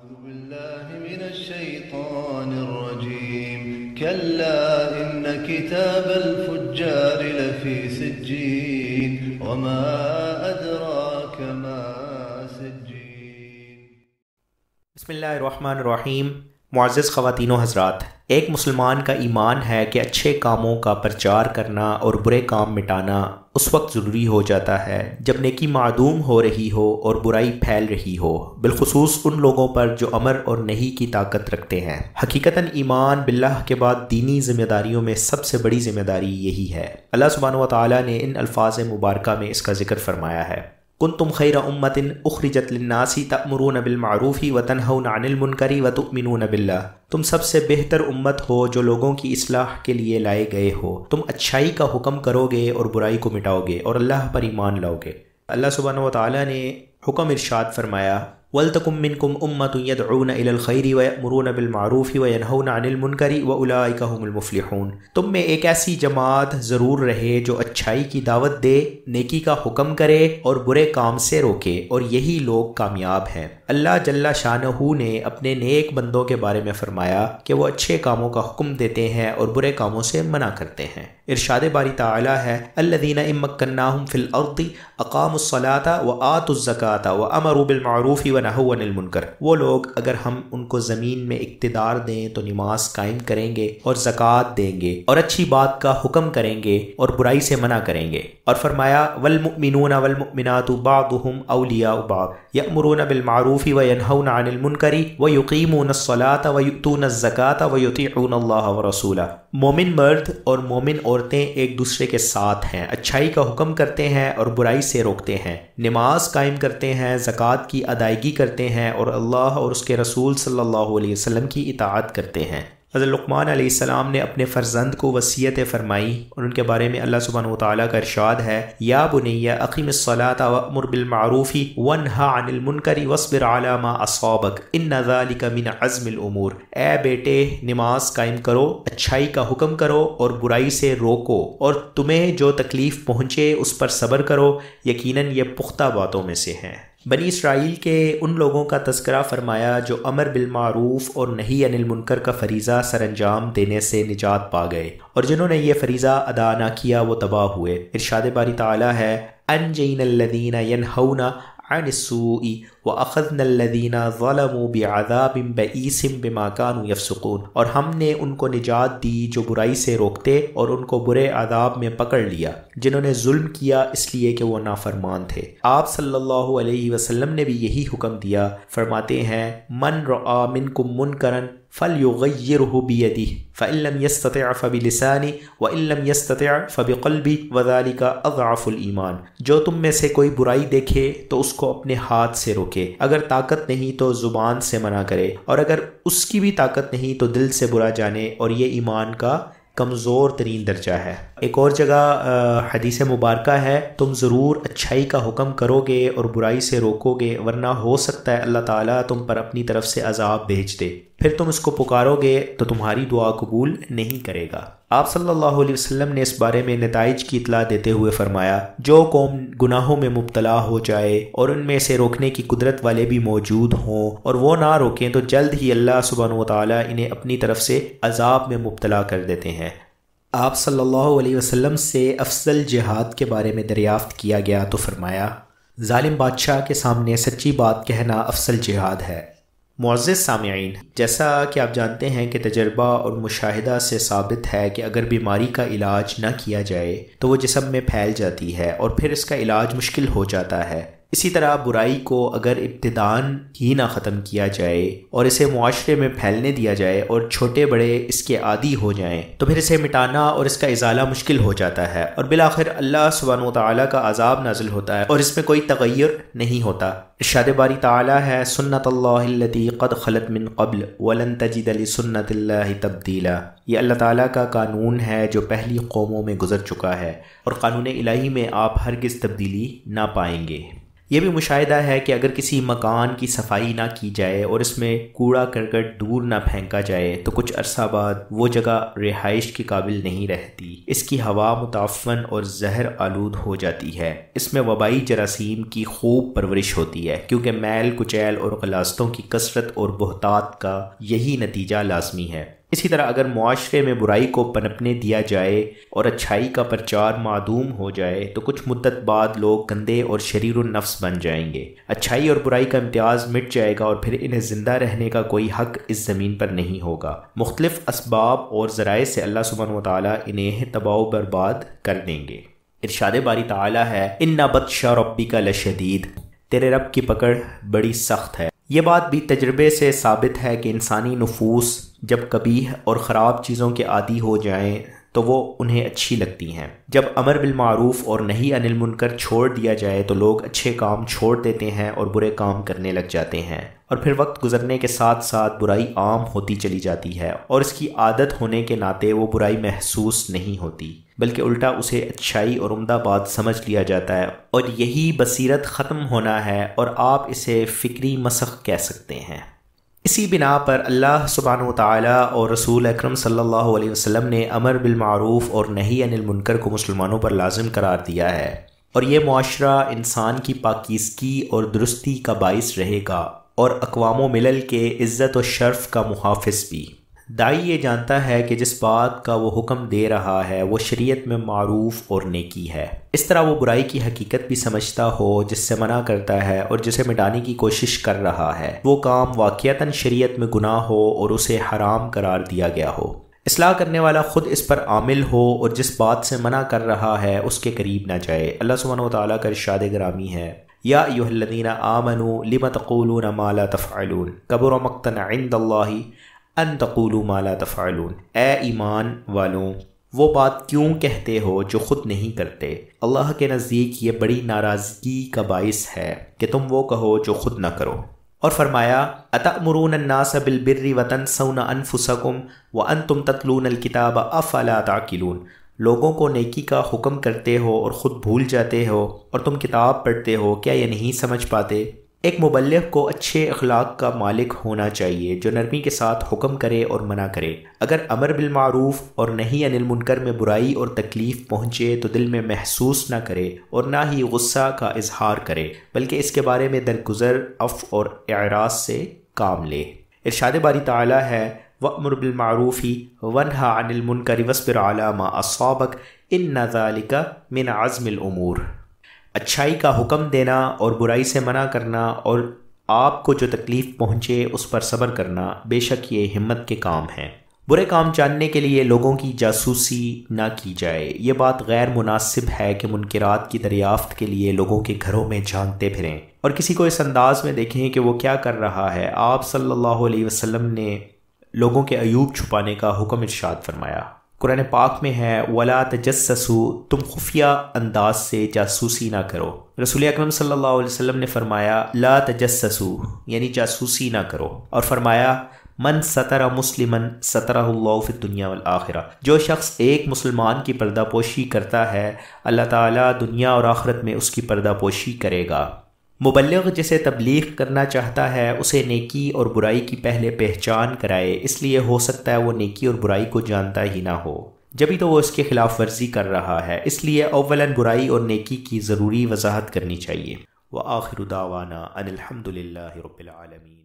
بالله من الشيطان الرجيم كلا إن كتاب الفجار لفي سجين وما أدراك ما سجين. بسم اللہ الرحمن الرحیم. معزز خواتین و حضرات، ایک مسلمان کا ایمان ہے کہ اچھے کاموں کا پرچار کرنا اور برے کام مٹانا اس وقت ضروری ہو جاتا ہے جب نیکی معدوم ہو رہی ہو اور برائی پھیل رہی ہو، بالخصوص ان لوگوں پر جو امر اور نہی کی طاقت رکھتے ہیں. حقیقتاً ایمان باللہ کے بعد دینی ذمہ داریوں میں سب سے بڑی ذمہ داری یہی ہے. اللہ سبحانہ و تعالیٰ نے ان الفاظ مبارکہ میں اس کا ذکر فرمایا ہے: کنتم خیر امۃ اخرجت للناس تأمرون بالمعروف وتنہون عن المنکر وتؤمنون باللہ. تم سب سے بہتر امت ہو جو لوگوں کی اصلاح کے لیے لائے گئے ہو. تم اچھائی کا حکم کرو گے اور برائی کو مٹاؤ گے اور اللہ پر ایمان لاؤ گے. اللہ سبحانہ و تعالیٰ نے حکم ارشاد فرمایا: وَلْتَكُن مِّنكُمْ أُمَّةٌ يَدْعُونَ إِلَى الْخَيْرِ وَيَأْمُرُونَ بِالْمَعْرُوفِ وَيَنْهَوْنَ عَنِ الْمُنكَرِ وَأُولَٰئِكَ هُمُ الْمُفْلِحُونَ. تم میں ایک ایسی جماعت ضرور رہے جو اچھائی کی دعوت دے، نیکی کا حکم کرے اور برے کام سے روکے، اور یہی لوگ کامیاب ہیں. اللہ جل شانہ نے اپنے نیک بندوں کے بارے میں فرمایا کہ وہ اچھے کاموں کا حکم دیتے ہیں اور برے کاموں سے منع کرتے ہیں. ارشاد باری تعالی ہے: الذین ان مکناہم فی الارض اقاموا الصلاۃ وآتوا الزکاۃ وامروا بالمعروف ونہوا عن المنکر. وہ لوگ اگر ہم ان کو زمین میں اقتدار دیں تو نماز قائم کریں گے اور زکوٰۃ دیں گے اور اچھی بات کا حکم کریں گے اور برائی سے منع کریں گے. اور فرمایا: والمؤمنون والمؤمنات بعضهم اولیاء بعض یأمرون بالمعروف وینہون عن المنکر ویقیمون الصلاۃ ویؤتون الزکاۃ ویطیعون اللہ ورسولہ. مومن مرد اور مومن عورتیں ایک دوسرے کے ساتھ ہیں، اچھائی کا حکم کرتے ہیں اور برائی سے روکتے ہیں، نماز قائم کرتے ہیں، زکوٰۃ کی ادائیگی کرتے ہیں اور اللہ اور اس کے رسول صلی اللہ علیہ وسلم کی اطاعت کرتے ہیں. حضرت لقمان علیہ السلام نے اپنے فرزند کو وصیت فرمائی اور ان کے بارے میں اللہ سبحانہ وتعالیٰ کا ارشاد ہے: یا بنی اقم الصلاۃ وامر بالمعروف وانہا عن المنکر واصبر علی ما اصابک ان ذلک من عزم الامور. اے بیٹے، نماز قائم کرو، اچھائی کا حکم کرو اور برائی سے روکو، اور تمہیں جو تکلیف پہنچے اس پر صبر کرو، یقیناً یہ پختہ باتوں میں سے ہیں. بنی اسرائیل کے ان لوگوں کا تذکرہ فرمایا جو امر بالمعروف اور نہی عن المنکر کا فریضہ سر انجام دینے سے نجات پا گئے، اور جنہوں نے یہ فریضہ ادا نہ کیا وہ تباہ ہوئے. ارشاد باری تعالی ہے: انجینا الذین ینہون عن السوء واخذنا الذین ظلموا بعذاب بئیس بما كانوا یفسقون. اور ہم نے ان کو نجات دی جو برائی سے روکتے اور ان کو برے عذاب میں پکڑ لیا جنہوں نے ظلم کیا اس لیے کہ وہ نافرمان تھے. آپ صلی اللہ علیہ وسلم نے بھی یہی حکم دیا. فرماتے ہیں: من رأى منکم منکرا فلیغیرہ بیدہ فإن لم یستطع فبلسانہ وإن لم یستطع فبقلبہ وذلک اضعف الایمان. جو تم میں سے کوئی برائی دیکھے تو اس کو اپنے ہاتھ سے روکے، اگر طاقت نہیں تو زبان سے منع کرے، اور اگر اس کی بھی طاقت نہیں تو دل سے برا جانے، اور یہ ایمان کا کمزور ترین درجہ ہے. ایک اور جگہ حدیث مبارکہ ہے: تم ضرور اچھائی کا حکم کرو گے اور برائی سے روکو گے، ورنہ ہو سکتا ہے اللہ تعالیٰ تم پر اپنی طرف سے عذاب بھیج دے، پھر تم اس کو پکارو گے تو تمہاری دعا قبول نہیں کرے گا. آپ صلی اللہ علیہ وسلم نے اس بارے میں نتائج کی اطلاع دیتے ہوئے فرمایا: جو قوم گناہوں میں مبتلا ہو جائے اور ان میں سے روکنے کی قدرت والے بھی موجود ہوں اور وہ نہ روکیں تو جلد ہی اللہ سبحانہ و تعالیٰ انہیں اپنی طرف سے عذاب میں مبتلا کر دیتے ہیں. آپ صلی اللہ علیہ وسلم سے افضل جہاد کے بارے میں دریافت کیا گیا تو فرمایا: ظالم بادشاہ کے سامنے سچی بات کہنا افضل جہاد ہے. معزز سامعین، جیسا کہ آپ جانتے ہیں کہ تجربہ اور مشاہدہ سے ثابت ہے کہ اگر بیماری کا علاج نہ کیا جائے تو وہ جسم میں پھیل جاتی ہے اور پھر اس کا علاج مشکل ہو جاتا ہے. اسی طرح برائی کو اگر ابتداً ہی نہ ختم کیا جائے اور اسے معاشرے میں پھیلنے دیا جائے اور چھوٹے بڑے اس کے عادی ہو جائیں تو پھر اسے مٹانا اور اس کا ازالہ مشکل ہو جاتا ہے، اور بالآخر اللہ سبحانہ و تعالیٰ کا عذاب نازل ہوتا ہے اور اس میں کوئی تغیر نہیں ہوتا. ارشاد باری تعالیٰ ہے: سنت اللہ التی قد خلت من قبل ولن تجد لسنت اللہ تبدیلا. یہ اللہ تعالیٰ کا قانون ہے جو پہلی قوموں میں گزر چکا ہے، اور قانون الہی میں آپ ہرگز تبدیلی نہ پائیں گے. یہ بھی مشاہدہ ہے کہ اگر کسی مکان کی صفائی نہ کی جائے اور اس میں کوڑا کرکٹ دور نہ پھینکا جائے تو کچھ عرصہ بعد وہ جگہ رہائش کے قابل نہیں رہتی، اس کی ہوا متعفن اور زہر آلود ہو جاتی ہے، اس میں وبائی جراثیم کی خوب پرورش ہوتی ہے، کیونکہ میل کچیل اور غلاظتوں کی کثرت اور بہتات کا یہی نتیجہ لازمی ہے۔ اسی طرح اگر معاشرے میں برائی کو پنپنے دیا جائے اور اچھائی کا پرچار معدوم ہو جائے تو کچھ مدت بعد لوگ گندے اور شریر النفس بن جائیں گے، اچھائی اور برائی کا امتیاز مٹ جائے گا اور پھر انہیں زندہ رہنے کا کوئی حق اس زمین پر نہیں ہوگا۔ مختلف اسباب اور ذرائع سے اللہ سبحانہ و تعالیٰ انہیں تباہ و برباد کر دیں گے۔ ارشاد باری تعالیٰ ہے اِنَّ بَطْشَ رَبِّكَ لَشَدِيدٌ، تیرے رب کی پکڑ بڑی سخت ہے۔ یہ بات بھی تجربے سے ثابت ہے کہ انسانی نفوس جب قبیح اور خراب چیزوں کے عادی ہو جائیں تو وہ انہیں اچھی لگتی ہیں۔ جب امر بالمعروف اور نہی عن المنکر چھوڑ دیا جائے تو لوگ اچھے کام چھوڑ دیتے ہیں اور برے کام کرنے لگ جاتے ہیں، اور پھر وقت گزرنے کے ساتھ ساتھ برائی عام ہوتی چلی جاتی ہے اور اس کی عادت ہونے کے ناطے وہ برائی محسوس نہیں ہوتی، بلکہ الٹا اسے اچھائی اور عمدہ بات سمجھ لیا جاتا ہے، اور یہی بصیرت ختم ہونا ہے اور آپ اسے فکری مسخ کہہ سکتے ہیں۔ اسی بنا پر اللہ سبحانہ و تعالیٰ اور رسول اکرم صلی اللہ علیہ وسلم نے امر بالمعروف اور نہی عن المنکر کو مسلمانوں پر لازم قرار دیا ہے، اور یہ معاشرہ انسان کی پاکیزگی اور درستی کا باعث رہے گا اور اقوام و ملل کے عزت و شرف کا محافظ بھی۔ داعی یہ جانتا ہے کہ جس بات کا وہ حکم دے رہا ہے وہ شریعت میں معروف اور نیکی ہے، اس طرح وہ برائی کی حقیقت بھی سمجھتا ہو جس سے منع کرتا ہے اور جسے مٹانے کی کوشش کر رہا ہے، وہ کام واقعتاً شریعت میں گناہ ہو اور اسے حرام قرار دیا گیا ہو۔ اصلاح کرنے والا خود اس پر عامل ہو اور جس بات سے منع کر رہا ہے اس کے قریب نہ جائے۔ اللہ سبحانہ و تعالیٰ کا ارشاد گرامی ہے یا ایھا الذین آمنوا لم تقولون ما لا تفعلون کبر مقتا عند اللہ ان تقولوا ما لا تفعلون، اے ایمان والوں وہ بات کیوں کہتے ہو جو خود نہیں کرتے، اللہ کے نزدیک یہ بڑی ناراضگی کا باعث ہے کہ تم وہ کہو جو خود نہ کرو۔ اور فرمایا اتأمرون الناس بالبر وتنسون انفسکم وانتم تتلون الکتاب افلا تعقلون، لوگوں کو نیکی کا حکم کرتے ہو اور خود بھول جاتے ہو اور تم کتاب پڑھتے ہو، کیا یہ نہیں سمجھ پاتے؟ ایک مبلغ کو اچھے اخلاق کا مالک ہونا چاہیے جو نرمی کے ساتھ حکم کرے اور منع کرے۔ اگر امر بالمعروف اور نہی عن المنکر میں برائی اور تکلیف پہنچے تو دل میں محسوس نہ کرے اور نہ ہی غصہ کا اظہار کرے، بلکہ اس کے بارے میں درگزر عفو اور اعراض سے کام لے۔ ارشاد باری تعالیٰ ہے وَأْمُرْ بِالْمَعْرُوفِ وَانْهَ عَنِ الْمُنْكَرِ وَاصْبِرْ عَلَىٰ مَا أَصَابَكَ إِنَّ ذَلِكَ مِنْ عَزْمِ الْأُمُورِ، اچھائی کا حکم دینا اور برائی سے منع کرنا اور آپ کو جو تکلیف پہنچے اس پر صبر کرنا، بے شک یہ ہمت کے کام ہیں۔ برے کام جاننے کے لیے لوگوں کی جاسوسی نہ کی جائے، یہ بات غیر مناسب ہے کہ منکرات کی دریافت کے لیے لوگوں کے گھروں میں جھانکتے پھریں اور کسی کو اس انداز میں دیکھیں کہ وہ کیا کر رہا ہے۔ آپ صلی اللہ علیہ وسلم نے لوگوں کے عیوب چھپانے کا حکم ارشاد فرمایا۔ قرآن پاک میں ہے وَلَا تَجَسَّسُوا، تم خفیہ انداز سے جاسوسی نہ کرو۔ رسول اکرم صلی اللہ علیہ وسلم نے فرمایا لا تجسسوا، یعنی جاسوسی نہ کرو، اور فرمایا من ستر مسلمن سترہ اللہ فی الدنیا والآخرہ، جو شخص ایک مسلمان کی پردہ پوشی کرتا ہے اللہ تعالیٰ دنیا اور آخرت میں اس کی پردہ پوشی کرے گا۔ مبلغ جسے تبلیغ کرنا چاہتا ہے اسے نیکی اور برائی کی پہلے پہچان کرائے، اس لیے ہو سکتا ہے وہ نیکی اور برائی کو جانتا ہی نہ ہو، جبھی تو وہ اس کے خلاف ورزی کر رہا ہے، اس لیے اولاً برائی اور نیکی کی ضروری وضاحت کرنی چاہیے۔ وآخر دعوانا ان الحمد للہ رب العالمین۔